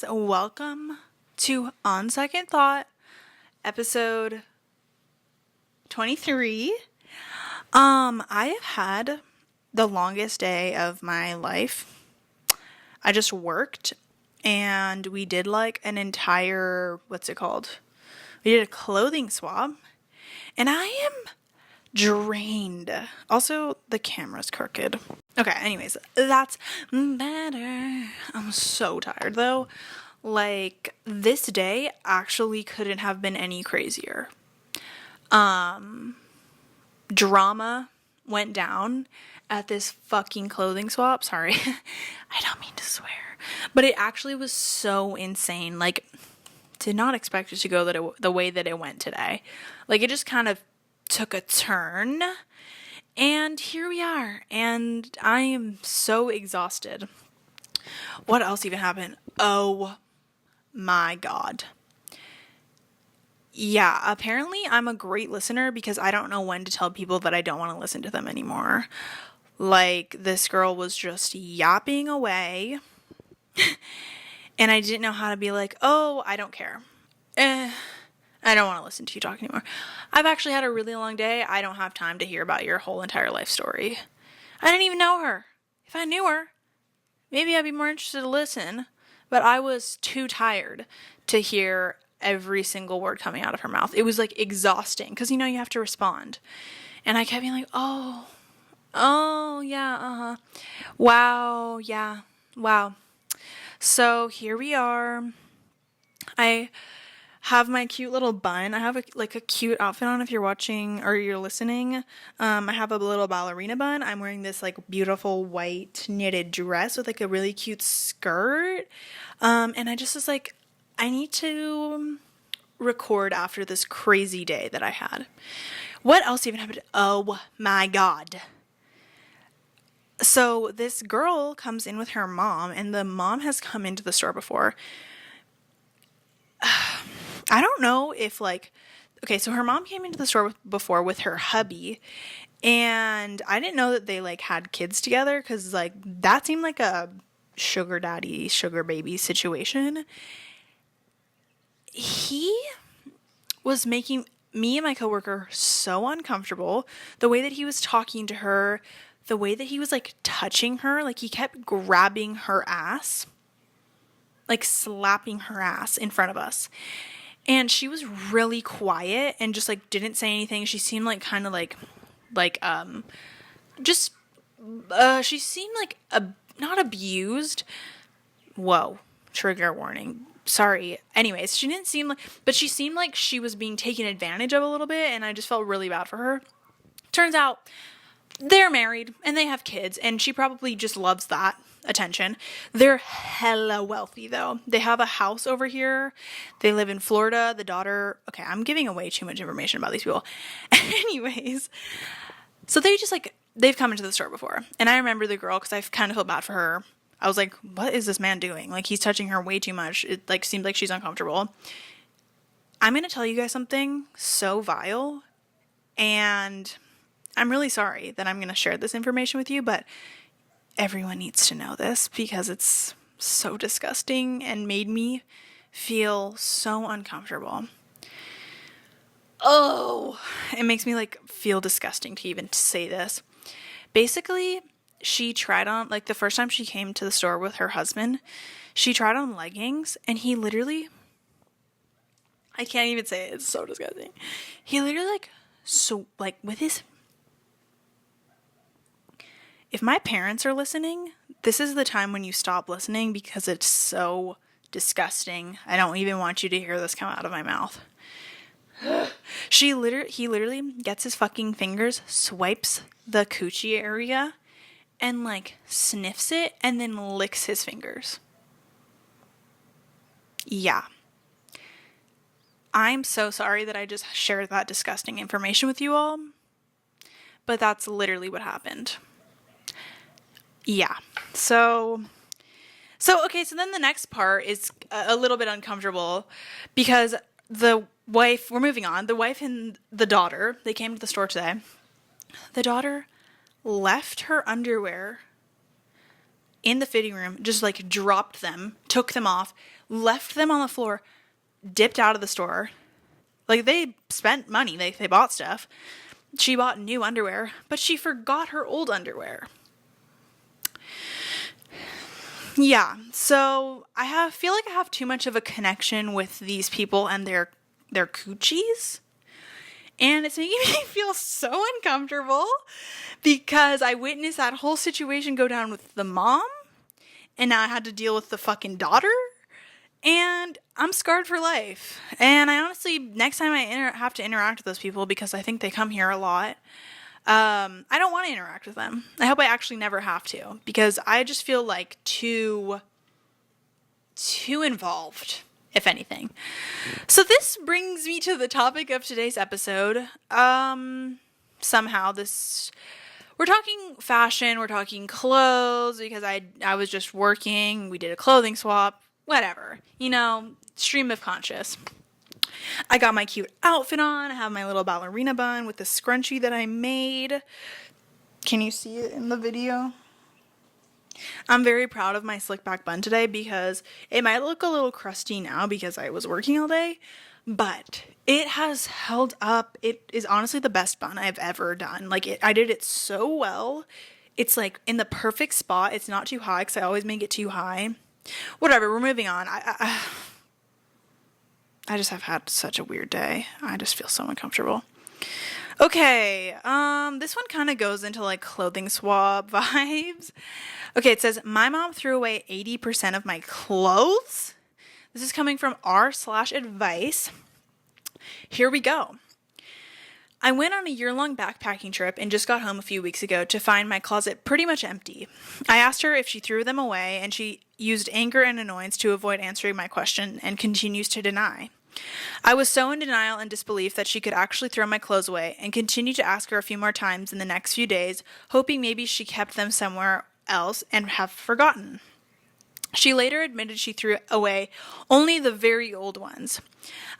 guys, welcome to On Second Thought, episode 23. I have had the longest day of my life. I just worked and we did like an entire, We did a clothing swap and I am drained. Also, the camera's crooked. Okay, anyways, that's better. I'm so tired though. Like, this day actually couldn't have been any crazier. Drama went down at this fucking clothing swap. Sorry. I don't mean to swear. But it actually was so insane. Like, did not expect it to go the way that it went today. Like, it just kind of took a turn. And here we are. And I am so exhausted. What else even happened? Oh my God. Yeah, apparently I'm a great listener because I don't know when to tell people that I don't want to listen to them anymore. Like, this girl was just yapping away. And I didn't know how to be like, oh, I don't care. I don't want to listen to you talk anymore. I've actually had a really long day. I don't have time to hear about your whole entire life story. I didn't even know her. If I knew her, maybe I'd be more interested to listen. But I was too tired to hear every single word coming out of her mouth. It was like exhausting because, you have to respond. And I kept being like, oh, yeah, wow, yeah, wow. So here we are. I have my cute little bun. I have a cute outfit on if you're watching or you're listening. I have a little ballerina bun. I'm wearing this like beautiful white knitted dress with like a really cute skirt. And I just was like, I need to record after this crazy day that I had. What else even happened? Oh my God. So this girl comes in with her mom, and the mom has come into the store before. I don't know if so her mom came into the store before with her hubby, and I didn't know that they had kids together because that seemed like a sugar daddy, sugar baby situation. He was making me and my coworker so uncomfortable. The way that he was talking to her, the way that he was touching her, he kept grabbing her ass, slapping her ass in front of us. And she was really quiet and just didn't say anything. She seemed she seemed not abused. Whoa, trigger warning. Sorry. Anyways, she didn't seem but she seemed like she was being taken advantage of a little bit, and I just felt really bad for her. Turns out they're married and they have kids, and she probably just loves that attention. They're hella wealthy though. They have a house over here. They live in Florida. The daughter, okay, I'm giving away too much information about these people. Anyways, so they just they've come into the store before, and I remember the girl because I kind of felt bad for her. I was like, what is this man doing? He's touching her way too much. It seems like she's uncomfortable. I'm going to tell you guys something so vile, and I'm really sorry that I'm going to share this information with you, but everyone needs to know this because it's so disgusting and made me feel so uncomfortable. Oh, it makes me feel disgusting to even say this. Basically, she tried on, the first time she came to the store with her husband, she tried on leggings, and he literally, I can't even say it, it's so disgusting. He literally, with his, if my parents are listening, this is the time when you stop listening because it's so disgusting. I don't even want you to hear this come out of my mouth. He literally gets his fucking fingers, swipes the coochie area, and sniffs it and then licks his fingers. Yeah. I'm so sorry that I just shared that disgusting information with you all, but that's literally what happened. Yeah. So then the next part is a little bit uncomfortable because the wife, we're moving on, the wife and the daughter, they came to the store today. The daughter left her underwear in the fitting room, just dropped them, took them off, left them on the floor, dipped out of the store. Like, they spent money. They bought stuff. She bought new underwear, but she forgot her old underwear. Yeah, so feel like I have too much of a connection with these people and their coochies. And it's making me feel so uncomfortable because I witnessed that whole situation go down with the mom, and now I had to deal with the fucking daughter, and I'm scarred for life. And I honestly, next time I have to interact with those people, because I think they come here a lot, I don't want to interact with them. I hope I actually never have to, because I just feel like too involved, if anything. So this brings me to the topic of today's episode. We're talking fashion, we're talking clothes, because I was just working, we did a clothing swap, whatever, stream of conscious. I got my cute outfit on, I have my little ballerina bun with the scrunchie that I made. Can you see it in the video? I'm very proud of my slick back bun today, because it might look a little crusty now because I was working all day, but it has held up. It is honestly the best bun I've ever done. Like, I did it so well. It's like in the perfect spot. It's not too high because I always make it too high. Whatever, we're moving on. I just have had such a weird day. I just feel so uncomfortable. Okay, this one kind of goes into like clothing swap vibes. Okay, it says, my mom threw away 80% of my clothes. This is coming from r/advice. Here we go. I went on a year-long backpacking trip and just got home a few weeks ago to find my closet pretty much empty. I asked her if she threw them away, and she used anger and annoyance to avoid answering my question and continues to deny. I was so in denial and disbelief that she could actually throw my clothes away, and continued to ask her a few more times in the next few days, hoping maybe she kept them somewhere else and have forgotten. She later admitted she threw away only the very old ones.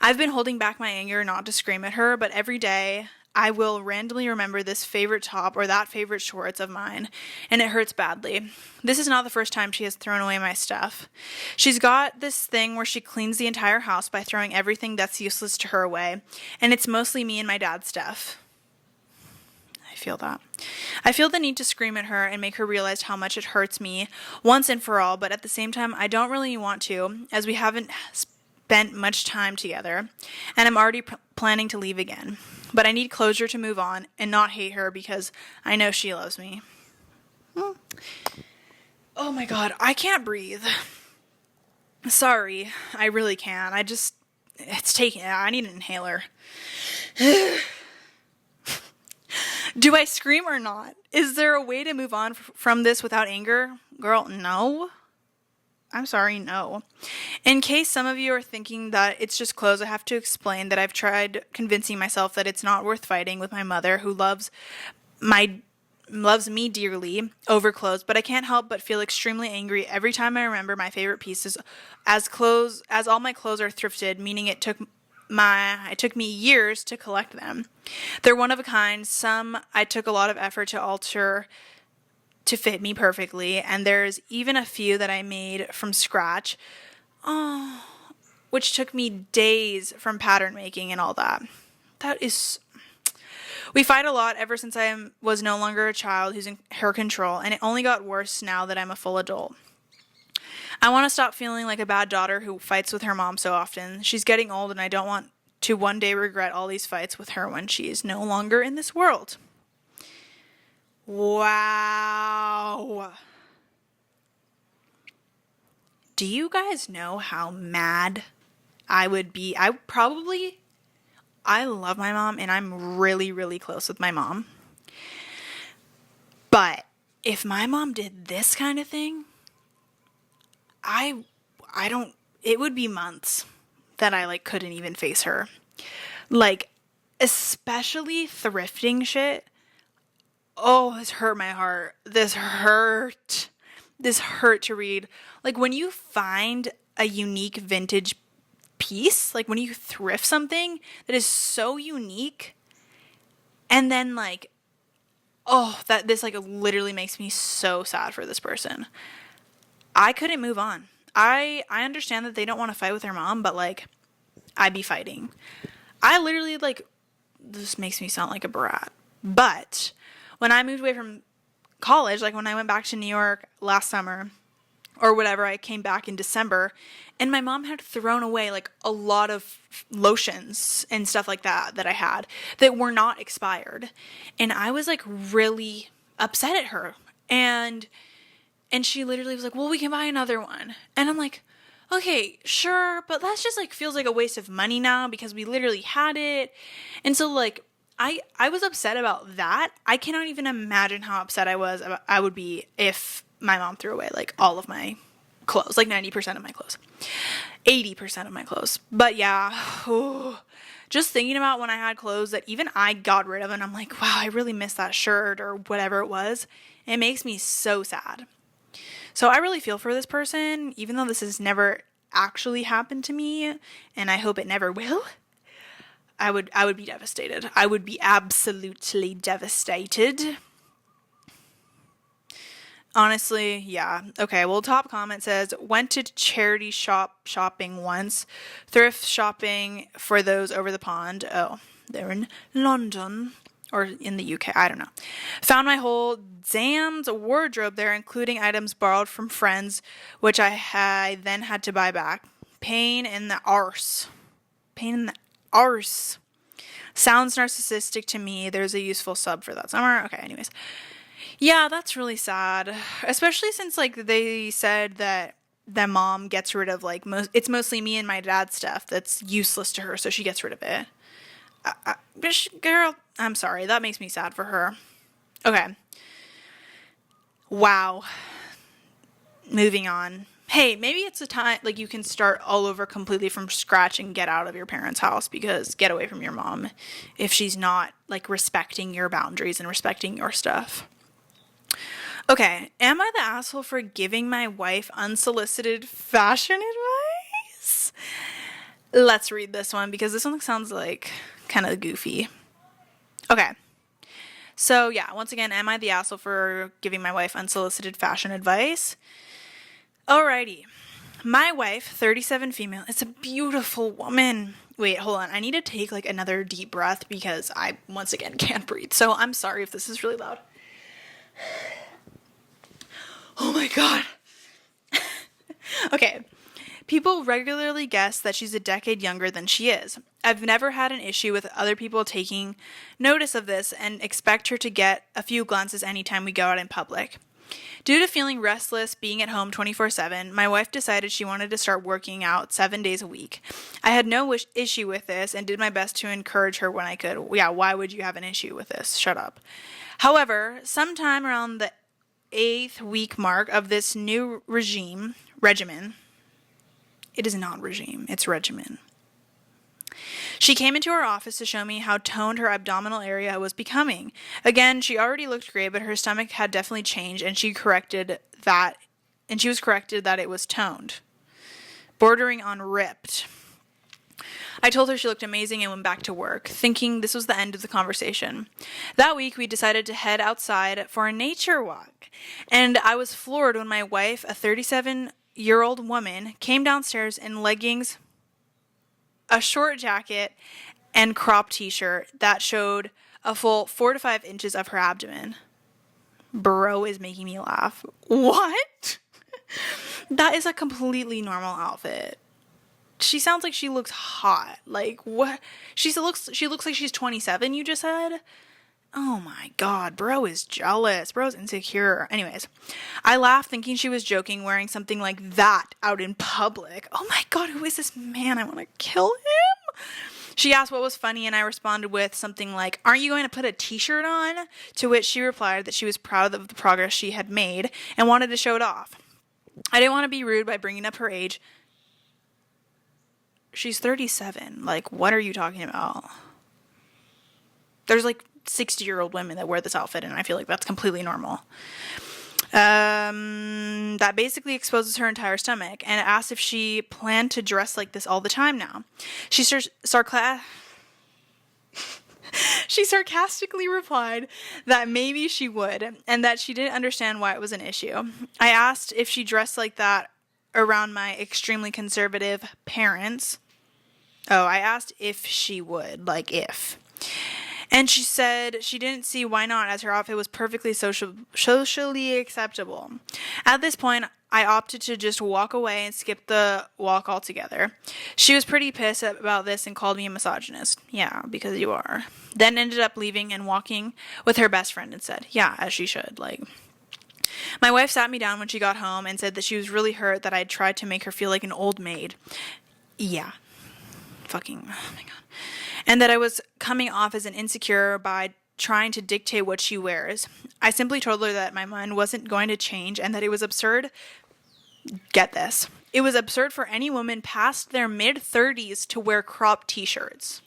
I've been holding back my anger not to scream at her, but every day I will randomly remember this favorite top or that favorite shorts of mine, and it hurts badly. This is not the first time she has thrown away my stuff. She's got this thing where she cleans the entire house by throwing everything that's useless to her away, and it's mostly me and my dad's stuff. I feel that. I feel the need to scream at her and make her realize how much it hurts me once and for all, but at the same time, I don't really want to, as we haven't spent much time together, and I'm already planning to leave again. But I need closure to move on and not hate her, because I know she loves me. Oh my god, I can't breathe. Sorry, I really can't. I need an inhaler. Do I scream or not? Is there a way to move on from this without anger? Girl, no. I'm sorry, no. In case some of you are thinking that it's just clothes, I have to explain that I've tried convincing myself that it's not worth fighting with my mother, who loves me dearly, over clothes, but I can't help but feel extremely angry every time I remember my favorite pieces, as all my clothes are thrifted, meaning it took me years to collect them. They're one of a kind. Some I took a lot of effort to alter to fit me perfectly, and there's even a few that I made from scratch, which took me days from pattern making and all that. We fight a lot ever since I was no longer a child who's in her control, and it only got worse now that I'm a full adult. I want to stop feeling like a bad daughter who fights with her mom so often. She's getting old, and I don't want to one day regret all these fights with her when she is no longer in this world. Wow. Do you guys know how mad I would be? I love my mom, and I'm really, really close with my mom. But if my mom did this kind of thing, it would be months that I couldn't even face her. Especially thrifting shit. Oh, this hurt my heart. This hurt to read. When you find a unique vintage piece, when you thrift something that is so unique, and then this literally makes me so sad for this person. I couldn't move on. I understand that they don't want to fight with their mom, but like, I'd be fighting. I literally, like, this makes me sound like a brat, but when I moved away from college, like when I went back to New York last summer or whatever, I came back in December, and my mom had thrown away like a lot of lotions and stuff like that I had that were not expired. And I was like really upset at her. And she literally was like, well, we can buy another one. And I'm like, okay, sure, but that just like feels like a waste of money now because we literally had it. And so like I was upset about that. I cannot even imagine how upset I would be if my mom threw away like all of my clothes, like 90% of my clothes, 80% of my clothes. But yeah, just thinking about when I had clothes that even I got rid of, and I'm like, wow, I really miss that shirt or whatever it was. It makes me so sad. So I really feel for this person, even though this has never actually happened to me, and I hope it never will. I would be devastated. I would be absolutely devastated. Honestly, yeah. Okay, well, top comment says, went to charity shopping once. Thrift shopping for those over the pond. Oh, they're in London. Or in the UK, I don't know. Found my whole damned wardrobe there, including items borrowed from friends, which I then had to buy back. Pain in the arse. Pain in the arse. Sounds narcissistic to me. There's a useful sub for that somewhere. Okay, anyways. Yeah, that's really sad. Especially since, like, they said that the mom gets rid of, like, it's mostly me and my dad's stuff that's useless to her, so she gets rid of it. Girl, I'm sorry. That makes me sad for her. Okay. Wow. Moving on. Hey, maybe it's a time, like, you can start all over completely from scratch and get out of your parents' house, because get away from your mom if she's not, like, respecting your boundaries and respecting your stuff. Okay. Am I the asshole for giving my wife unsolicited fashion advice? Let's read this one, because this one sounds like kind of goofy. Okay. So yeah, once again, am I the asshole for giving my wife unsolicited fashion advice? Alrighty. My wife, 37 female, is a beautiful woman. Wait, hold on. I need to take like another deep breath because I, once again, can't breathe. So I'm sorry if this is really loud. Oh my God. Okay. People regularly guess that she's a decade younger than she is. I've never had an issue with other people taking notice of this and expect her to get a few glances anytime we go out in public. Due to feeling restless being at home 24/7, my wife decided she wanted to start working out 7 days a week. I had no issue with this and did my best to encourage her when I could. Yeah, why would you have an issue with this? Shut up. However, sometime around the 8th week mark of this new regimen, it is not regime, it's regimen. She came into our office to show me how toned her abdominal area was becoming. Again, she already looked great, but her stomach had definitely changed, and she was corrected that it was toned, bordering on ripped. I told her she looked amazing and went back to work, thinking this was the end of the conversation. That week, we decided to head outside for a nature walk, and I was floored when my wife, a 37-year-old woman, came downstairs in leggings, a short jacket, and crop t-shirt that showed a full 4 to 5 inches of her abdomen. Bro is making me laugh. What? That is a completely normal outfit. She sounds like she looks hot. Like, what? She looks like she's 27, you just said? Oh my God, bro is jealous. Bro's insecure. Anyways, I laughed thinking she was joking, wearing something like that out in public. Oh my God, who is this man? I want to kill him. She asked what was funny, and I responded with something like, aren't you going to put a t-shirt on? To which she replied that she was proud of the progress she had made and wanted to show it off. I didn't want to be rude by bringing up her age. She's 37. Like, what are you talking about? There's like 60-year-old women that wear this outfit, and I feel like that's completely normal. That basically exposes her entire stomach, and asked if she planned to dress like this all the time now. She sarcastically replied that maybe she would, and that she didn't understand why it was an issue. I asked if she dressed like that, around my extremely conservative parents. Oh, I asked if she would, like if. And she said she didn't see why not, as her outfit was perfectly socially acceptable. At this point, I opted to just walk away and skip the walk altogether. She was pretty pissed about this and called me a misogynist. Yeah, because you are. Then ended up leaving and walking with her best friend and said, yeah, as she should, like. My wife sat me down when she got home and said that she was really hurt that I had tried to make her feel like an old maid. Yeah. Fucking, oh my God. And that I was coming off as an insecure by trying to dictate what she wears. I simply told her that my mind wasn't going to change and that it was absurd. Get this. It was absurd for any woman past their mid-30s to wear cropped t-shirts.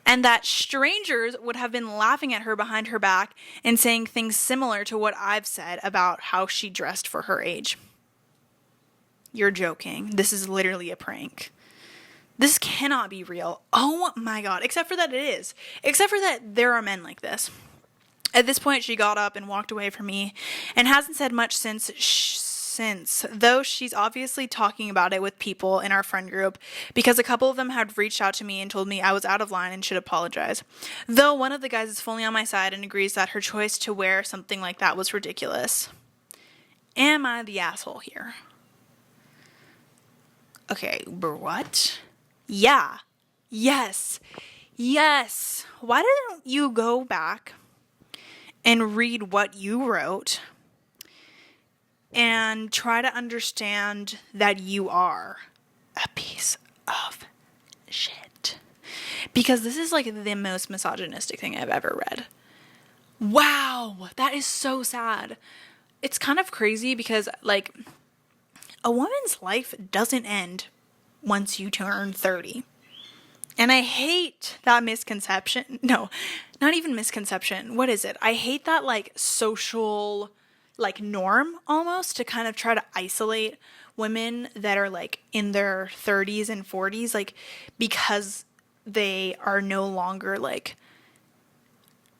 And that strangers would have been laughing at her behind her back and saying things similar to what I've said about how she dressed for her age. You're joking. This is literally a prank. This cannot be real. Oh my God. Except for that it is. Except for that there are men like this. At this point, she got up and walked away from me and hasn't said much since, though she's obviously talking about it with people in our friend group because a couple of them had reached out to me and told me I was out of line and should apologize. Though one of the guys is fully on my side and agrees that her choice to wear something like that was ridiculous. Am I the asshole here? Okay, but what? Yeah. Yes. Yes. Why didn't you go back and read what you wrote and try to understand that you are a piece of shit? Because this is like the most misogynistic thing I've ever read. Wow. That is so sad. It's kind of crazy because like a woman's life doesn't end once you turn 30. And I hate that misconception. No, not even misconception. What is it? I hate that like social like norm almost to kind of try to isolate women that are like in their 30s and 40s, like because they are no longer like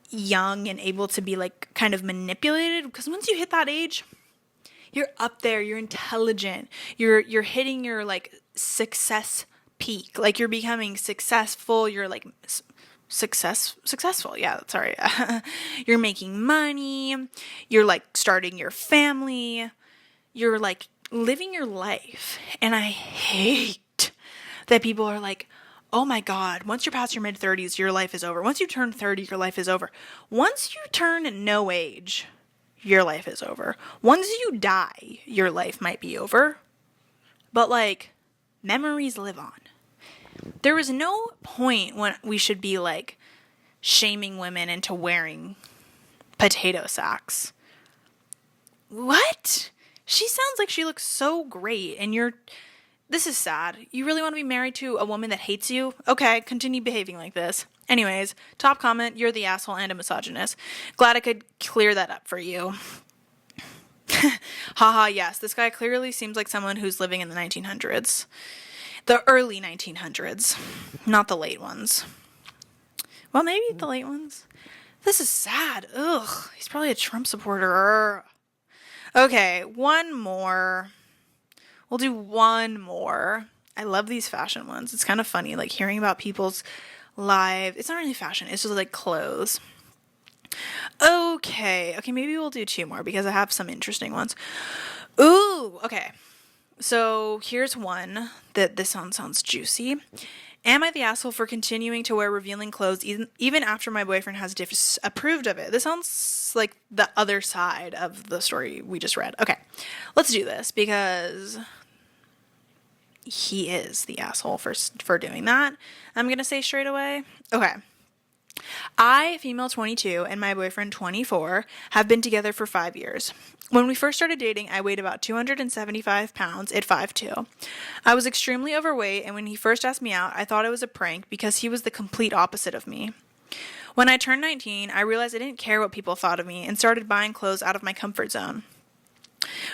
young and able to be like kind of manipulated. Because once you hit that age, you're up there, you're intelligent, you're hitting your like success peak, like you're becoming successful, you're like successful, yeah, sorry. You're making money, you're like starting your family, you're like living your life. And I hate that people are like, oh my God, once you're past your mid-30s, your life is over. Once you turn 30, your life is over. Once you turn no age, your life is over. Once you die, your life might be over. But like, memories live on. There is no point when we should be like shaming women into wearing potato sacks. What? She sounds like she looks so great and this is sad. You really want to be married to a woman that hates you? Okay, continue behaving like this. Anyways, top comment, you're the asshole and a misogynist. Glad I could clear that up for you. Haha, yes, this guy clearly seems like someone who's living in the 1900s. The early 1900s, not the late ones. Well, maybe the late ones. This is sad. Ugh, he's probably a Trump supporter. Okay, one more. We'll do one more. I love these fashion ones. It's kind of funny, like hearing about people's lives. It's not really fashion. It's just like clothes. Okay, maybe we'll do two more because I have some interesting ones. Ooh, okay. So here's one that this one sounds juicy. Am I the asshole for continuing to wear revealing clothes even after my boyfriend has disapproved of it? This sounds like the other side of the story we just read. Okay, let's do this because he is the asshole for doing that. I'm going to say straight away. Okay. I, female 22, and my boyfriend 24, have been together for 5 years. When we first started dating, I weighed about 275 pounds at 5'2". I was extremely overweight, and when he first asked me out, I thought it was a prank because he was the complete opposite of me. When I turned 19, I realized I didn't care what people thought of me and started buying clothes out of my comfort zone.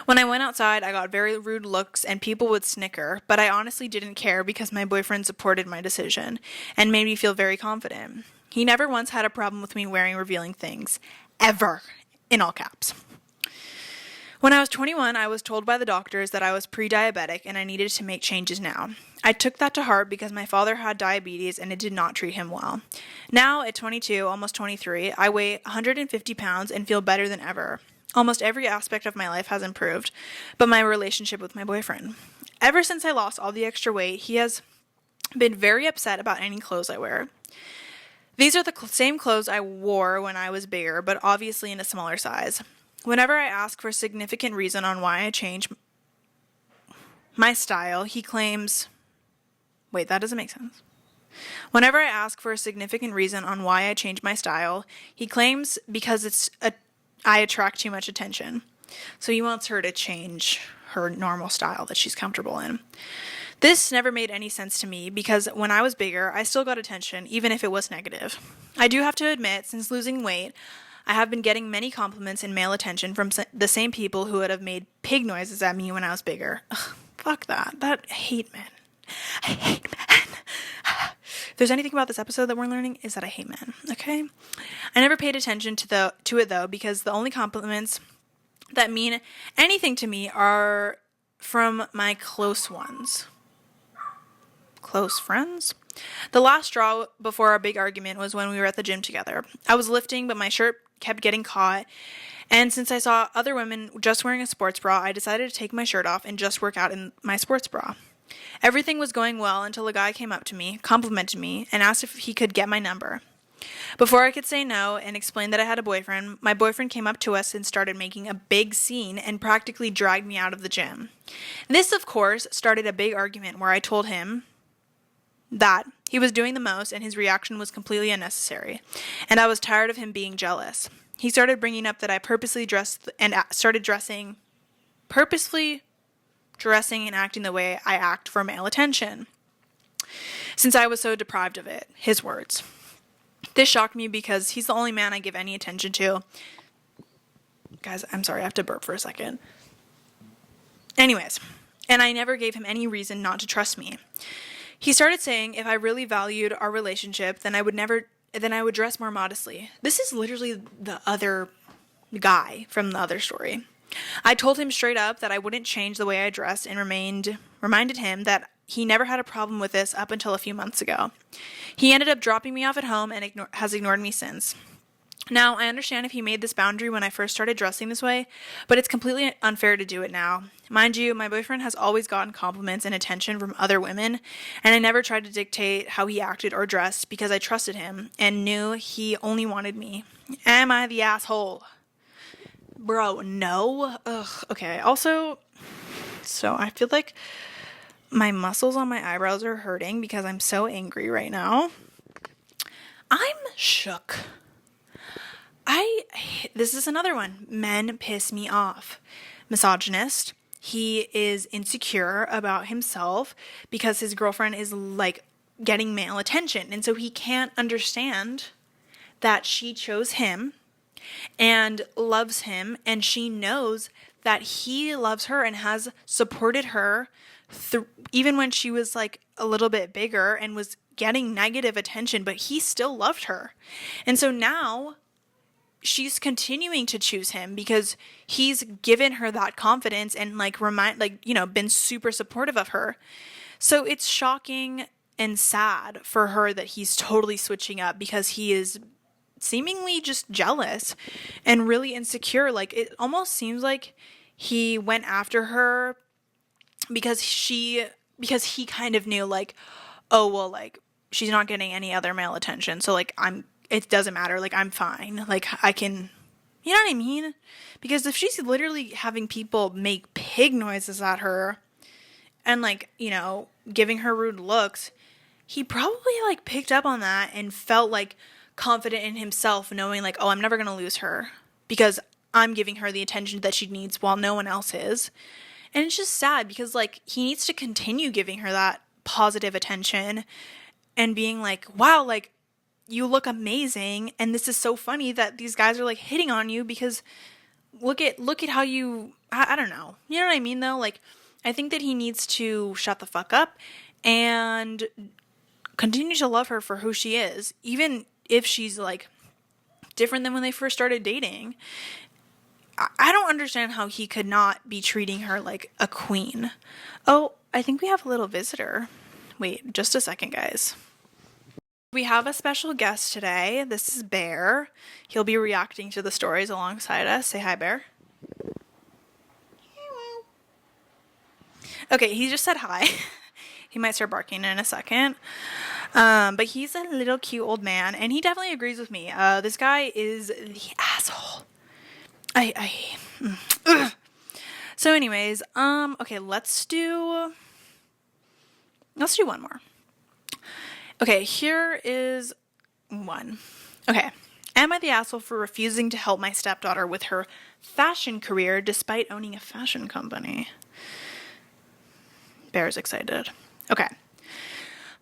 When I went outside, I got very rude looks and people would snicker, but I honestly didn't care because my boyfriend supported my decision and made me feel very confident. He never once had a problem with me wearing revealing things. Ever. In all caps. When I was 21, I was told by the doctors that I was pre-diabetic and I needed to make changes now. I took that to heart because my father had diabetes and it did not treat him well. Now, at 22, almost 23, I weigh 150 pounds and feel better than ever. Almost every aspect of my life has improved, but my relationship with my boyfriend. Ever since I lost all the extra weight, he has been very upset about any clothes I wear. These are the same clothes I wore when I was bigger, but obviously in a smaller size. Whenever I ask for a significant reason on why I changed my style, he claims... Wait, that doesn't make sense. Whenever I ask for a significant reason on why I changed my style, he claims because I attract too much attention. So he wants her to change her normal style that she's comfortable in. This never made any sense to me because when I was bigger, I still got attention, even if it was negative. I do have to admit, since losing weight, I have been getting many compliments and male attention from the same people who would have made pig noises at me when I was bigger. Ugh, fuck that. I hate men. I hate men. If there's anything about this episode that we're learning is that I hate men, okay? I never paid attention to it though because the only compliments that mean anything to me are from my close ones. Close friends? The last straw before our big argument was when we were at the gym together. I was lifting, but my shirt kept getting caught. And since I saw other women just wearing a sports bra, I decided to take my shirt off and just work out in my sports bra. Everything was going well until a guy came up to me, complimented me, and asked if he could get my number. Before I could say no and explain that I had a boyfriend, my boyfriend came up to us and started making a big scene and practically dragged me out of the gym. This, of course, started a big argument where I told him that he was doing the most and his reaction was completely unnecessary, and I was tired of him being jealous. He started bringing up that I purposely dressed and dressing and acting the way I act for male attention, since I was so deprived of it, his words. This shocked me because he's the only man I give any attention to. Guys, I'm sorry, I have to burp for a second. Anyways, and I never gave him any reason not to trust me. He started saying if I really valued our relationship, then I would dress more modestly. This is literally the other guy from the other story. I told him straight up that I wouldn't change the way I dressed and reminded him that he never had a problem with this up until a few months ago. He ended up dropping me off at home and has ignored me since. Now, I understand if he made this boundary when I first started dressing this way, but it's completely unfair to do it now. Mind you, my boyfriend has always gotten compliments and attention from other women, and I never tried to dictate how he acted or dressed because I trusted him and knew he only wanted me. Am I the asshole? Bro, no. Ugh, okay. Also, so I feel like my muscles on my eyebrows are hurting because I'm so angry right now. I'm shook. This is another one. Men piss me off. Misogynist. He is insecure about himself because his girlfriend is like getting male attention. And so he can't understand that she chose him and loves him. And she knows that he loves her and has supported her even when she was like a little bit bigger and was getting negative attention, but he still loved her. And so now she's continuing to choose him because he's given her that confidence and been super supportive of her. So it's shocking and sad for her that he's totally switching up because he is seemingly just jealous and really insecure. Like, it almost seems like he went after her because he kind of knew, like, oh, well, like, she's not getting any other male attention, so, like, it doesn't matter, like, I'm fine, like, I can, you know what I mean? Because if she's literally having people make pig noises at her and, like, you know, giving her rude looks, he probably, like, picked up on that and felt, like, confident in himself, knowing, like, oh, I'm never gonna lose her because I'm giving her the attention that she needs while no one else is. And it's just sad because, like, he needs to continue giving her that positive attention and being like, wow, like, you look amazing, and this is so funny that these guys are, like, hitting on you because look at how you, I don't know. You know what I mean, though? Like, I think that he needs to shut the fuck up and continue to love her for who she is, even if she's, like, different than when they first started dating. I don't understand how he could not be treating her like a queen. Oh, I think we have a little visitor. Wait, just a second, guys. We have a special guest today. This is Bear. He'll be reacting to the stories alongside us. Say hi, Bear. Okay, he just said hi. He might start barking in a second. But he's a little cute old man, and he definitely agrees with me. This guy is the asshole. Ugh. So anyways, okay, let's do one more. Okay, here is one. Okay. Am I the asshole for refusing to help my stepdaughter with her fashion career despite owning a fashion company? Bear's excited. Okay.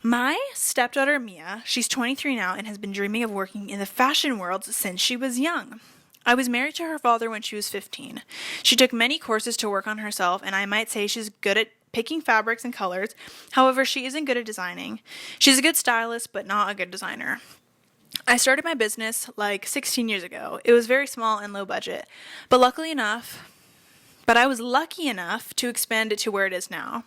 My stepdaughter Mia, she's 23 now and has been dreaming of working in the fashion world since she was young. I was married to her father when she was 15. She took many courses to work on herself, and I might say she's good at picking fabrics and colors. However, she isn't good at designing. She's a good stylist, but not a good designer. I started my business like 16 years ago. It was very small and low budget, but I was lucky enough to expand it to where it is now.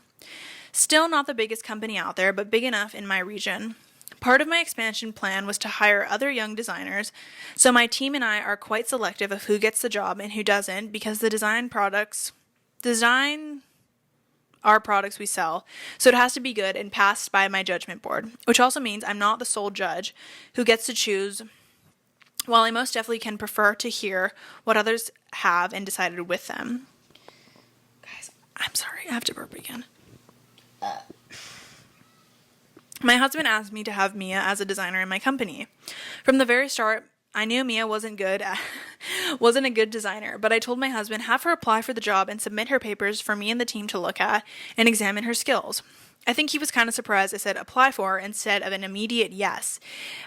Still not the biggest company out there, but big enough in my region. Part of my expansion plan was to hire other young designers, so my team and I are quite selective of who gets the job and who doesn't, because the design are products we sell, so it has to be good and passed by my judgment board, which also means I'm not the sole judge who gets to choose, while I most definitely can prefer to hear what others have and decided with them. Guys, I'm sorry, I have to burp again. My husband asked me to have Mia as a designer in my company. From the very start, I knew Mia wasn't a good designer, but I told my husband have her apply for the job and submit her papers for me and the team to look at and examine her skills. I think he was kind of surprised I said apply for instead of an immediate yes,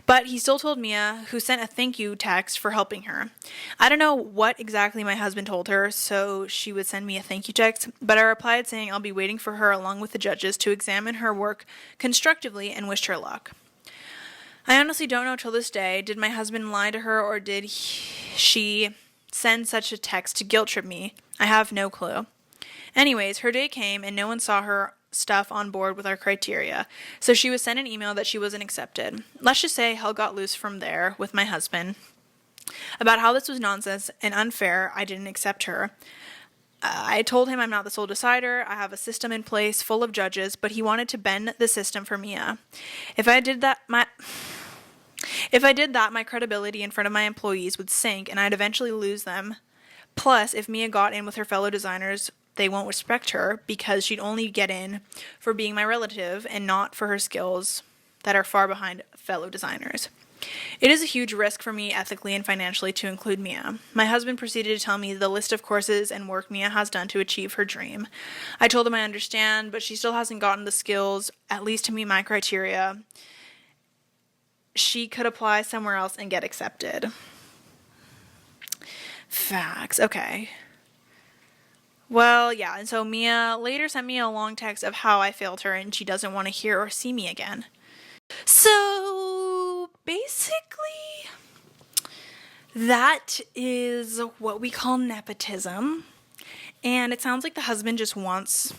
but he still told Mia, who sent a thank you text for helping her. I don't know what exactly my husband told her, so she would send me a thank you text, but I replied saying I'll be waiting for her along with the judges to examine her work constructively and wished her luck. I honestly don't know till this day, did my husband lie to her or did she send such a text to guilt trip me? I have no clue. Anyways, her day came and no one saw her stuff on board with our criteria, so she was sent an email that she wasn't accepted. Let's just say hell got loose from there with my husband about how this was nonsense and unfair. I didn't accept her. I told him I'm not the sole decider. I have a system in place full of judges, but he wanted to bend the system for Mia. If I did that, my credibility in front of my employees would sink and I'd eventually lose them. Plus, if Mia got in with her fellow designers, they won't respect her because she'd only get in for being my relative and not for her skills that are far behind fellow designers. It is a huge risk for me ethically and financially to include Mia. My husband proceeded to tell me the list of courses and work Mia has done to achieve her dream. I told him I understand, but she still hasn't gotten the skills, at least to meet my criteria. She could apply somewhere else and get accepted. Facts. Okay. Well, yeah, and so Mia later sent me a long text of how I failed her and she doesn't want to hear or see me again. So, basically, that is what we call nepotism. And it sounds like the husband just wants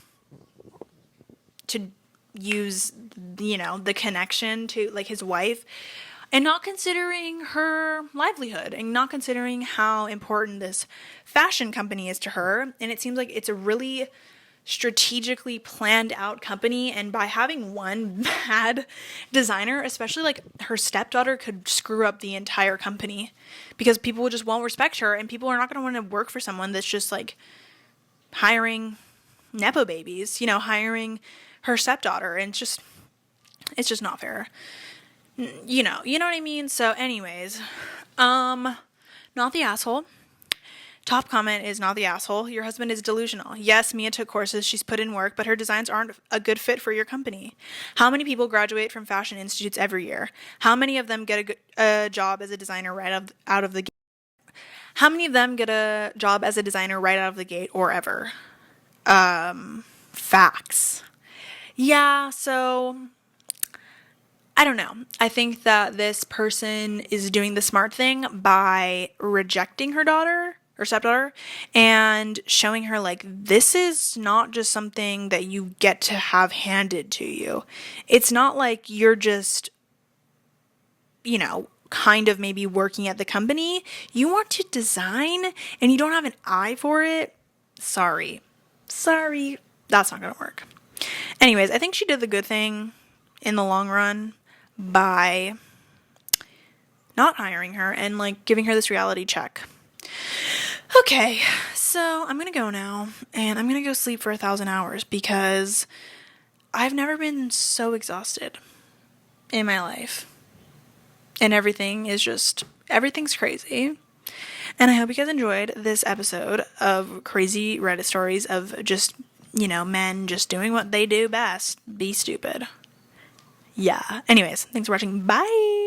to use, the connection to, like, his wife and not considering her livelihood and not considering how important this fashion company is to her. And it seems like it's a really strategically planned out company, and by having one bad designer, especially like her stepdaughter, could screw up the entire company because people just won't respect her and people are not going to want to work for someone that's just like hiring nepo babies, hiring her stepdaughter, and it's just not fair. You know what I mean? So anyways, not the asshole. Top comment is not the asshole. Your husband is delusional. Yes, Mia took courses, she's put in work, but her designs aren't a good fit for your company. How many people graduate from fashion institutes every year? How many of them get a job as a designer right out of the gate? How many of them get a job as a designer right out of the gate or ever? Facts. Yeah, so I don't know. I think that this person is doing the smart thing by rejecting her daughter or stepdaughter, and showing her like, this is not just something that you get to have handed to you. It's not like you're just, you know, kind of maybe working at the company. You want to design and you don't have an eye for it. Sorry, that's not gonna work. Anyways, I think she did the good thing in the long run by not hiring her and like giving her this reality check. Okay, so I'm gonna go now and I'm gonna go sleep for 1,000 hours because I've never been so exhausted in my life. And everything's crazy. And I hope you guys enjoyed this episode of crazy Reddit stories of just, you know, men just doing what they do best. Be stupid. Yeah. Anyways, thanks for watching. Bye!